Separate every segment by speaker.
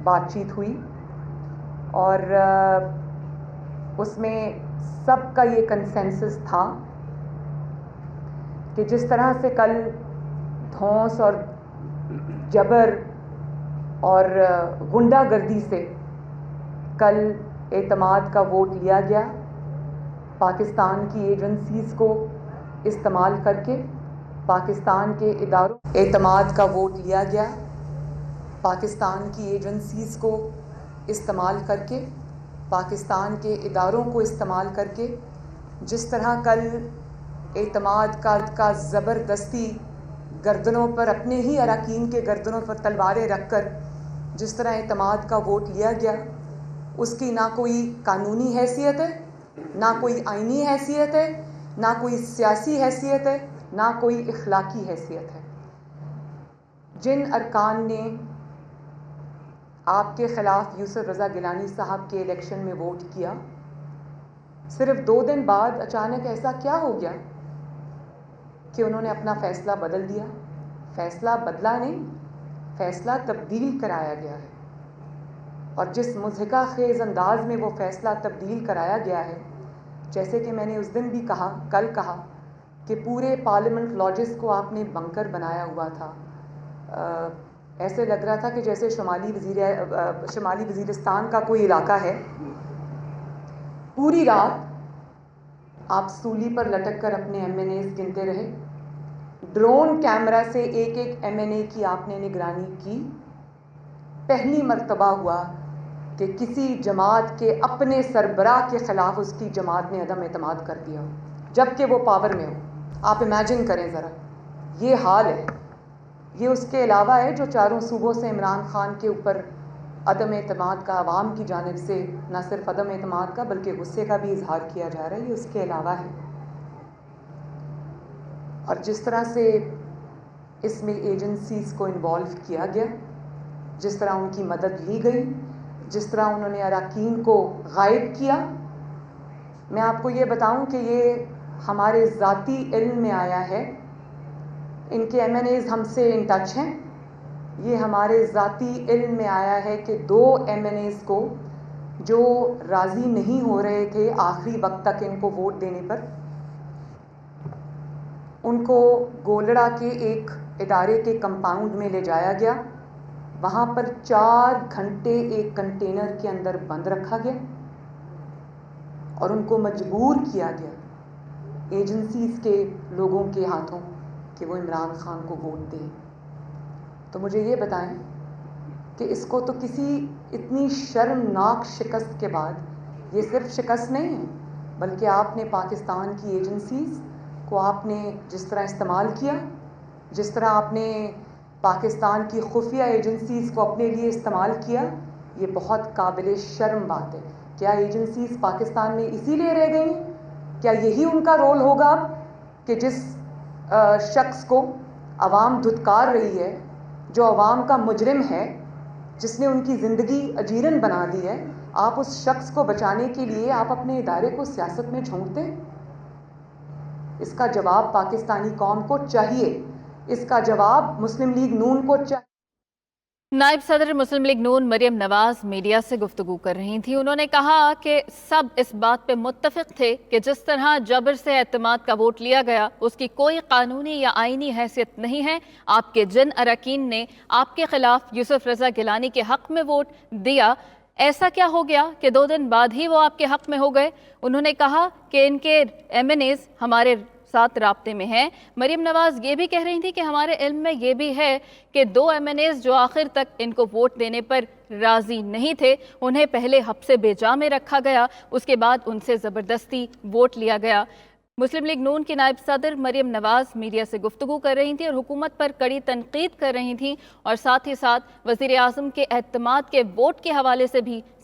Speaker 1: بات چیت ہوئی اور اس میں سب کا یہ کنسنسس تھا کہ جس طرح سے کل دھونس اور جبر اور غنڈہ گردی سے کل اعتماد کا ووٹ لیا گیا، پاکستان کی ایجنسیز کو استعمال کر کے پاکستان کے اداروں اعتماد کا ووٹ لیا گیا، پاکستان کی ایجنسیز کو استعمال کر کے پاکستان کے اداروں کو استعمال کر کے جس طرح کل اعتماد کا زبردستی گردنوں پر اپنے ہی اراکین کے گردنوں پر تلواریں رکھ کر جس طرح اعتماد کا ووٹ لیا گیا، اس کی نہ کوئی قانونی حیثیت ہے، نہ کوئی آئینی حیثیت ہے، نہ کوئی سیاسی حیثیت ہے، نہ کوئی اخلاقی حیثیت ہے۔ جن ارکان نے آپ کے خلاف یوسف رضا گیلانی صاحب کے الیکشن میں ووٹ کیا، صرف 2 دن بعد اچانک ایسا کیا ہو گیا کہ انہوں نے اپنا فیصلہ بدل دیا؟ فیصلہ بدلا نہیں، فیصلہ تبدیل کرایا گیا ہے، اور جس مضحکہ خیز انداز میں وہ فیصلہ تبدیل کرایا گیا ہے، جیسے کہ میں نے اس دن بھی کہا، کل کہا کہ پورے پارلیمنٹ لاجز کو آپ نے بنکر بنایا ہوا تھا۔ ایسے لگ رہا تھا کہ جیسے شمالی وزیرستان کا کوئی علاقہ ہے۔ پوری رات آپ سولی پر لٹک کر اپنے ایم این ایز گنتے رہے، ڈرون کیمرہ سے ایک ایک ایم این اے کی آپ نے نگرانی کی۔ پہلی مرتبہ ہوا کہ کسی جماعت کے اپنے سربراہ کے خلاف اس کی جماعت نے عدم اعتماد کر دیا، جبکہ وہ پاور میں ہو۔ آپ امیجن کریں ذرا، یہ حال ہے۔ یہ اس کے علاوہ ہے جو چاروں صوبوں سے عمران خان کے اوپر عدم اعتماد کا عوام کی جانب سے نہ صرف عدم اعتماد کا بلکہ غصے کا بھی اظہار کیا جا رہا ہے، یہ اس کے علاوہ ہے۔ اور جس طرح سے اس میں ایجنسیز کو انوالو کیا گیا، جس طرح ان کی مدد لی گئی، جس طرح انہوں نے اراکین کو غائب کیا، میں آپ کو یہ بتاؤں کہ یہ ہمارے ذاتی علم میں آیا ہے۔ ان کے ایم این ایز ہم سے ان ٹچ ہیں۔ یہ ہمارے ذاتی علم میں آیا ہے کہ 2 ایم این ایز کو جو راضی نہیں ہو رہے تھے آخری وقت تک ان کو ووٹ دینے پر، ان کو گولڑا کے ایک ادارے کے کمپاؤنڈ میں لے جایا گیا، وہاں پر 4 گھنٹے ایک کنٹینر کے اندر بند رکھا گیا اور ان کو مجبور کیا گیا ایجنسیز کے لوگوں کے ہاتھوں کہ وہ عمران خان کو ووٹ دیں۔ تو مجھے یہ بتائیں کہ اس کو تو کسی اتنی شرمناک شکست کے بعد، یہ صرف شکست نہیں ہے بلکہ آپ نے پاکستان کی ایجنسیز کو آپ نے جس طرح استعمال کیا، جس طرح آپ نے پاکستان کی خفیہ ایجنسیز کو اپنے لیے استعمال کیا، یہ بہت قابل شرم بات ہے۔ کیا ایجنسیز پاکستان میں اسی لیے رہ گئی؟ کیا یہی ان کا رول ہوگا اب کہ جس شخص کو عوام دھتکار رہی ہے، جو عوام کا مجرم ہے، جس نے ان کی زندگی اجیرن بنا دی ہے، آپ اس شخص کو بچانے کے لیے آپ اپنے ادارے کو سیاست میں جھونکتے؟ اس کا جواب پاکستانی قوم کو چاہیے، اس کا جواب مسلم لیگ نون کو چاہیے۔
Speaker 2: نائب صدر مسلم لیگ نون مریم نواز میڈیا سے گفتگو کر رہی تھیں۔ انہوں نے کہا کہ سب اس بات پہ متفق تھے کہ جس طرح جبر سے اعتماد کا ووٹ لیا گیا اس کی کوئی قانونی یا آئینی حیثیت نہیں ہے۔ آپ کے جن اراکین نے آپ کے خلاف یوسف رضا گیلانی کے حق میں ووٹ دیا، ایسا کیا ہو گیا کہ 2 دن بعد ہی وہ آپ کے حق میں ہو گئے؟ انہوں نے کہا کہ ان کے ایم این ایز ہمارے ساتھ رابطے میں ہیں۔ مریم نواز یہ بھی کہہ رہی تھی کہ ہمارے علم میں یہ بھی ہے کہ 2 ایم این ایز جو آخر تک ان کو ووٹ دینے پر راضی نہیں تھے، انہیں پہلے حبس بجا میں رکھا گیا، اس کے بعد ان سے زبردستی ووٹ لیا گیا۔ مسلم لیگ نون کی نائب صدر مریم نواز میڈیا سے گفتگو کر رہی تھیں اور حکومت پر کڑی تنقید کر رہی تھیں، اور ساتھ ہی ساتھ وزیر اعظم کے اعتماد کے ووٹ کے حوالے سے بھی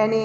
Speaker 1: NA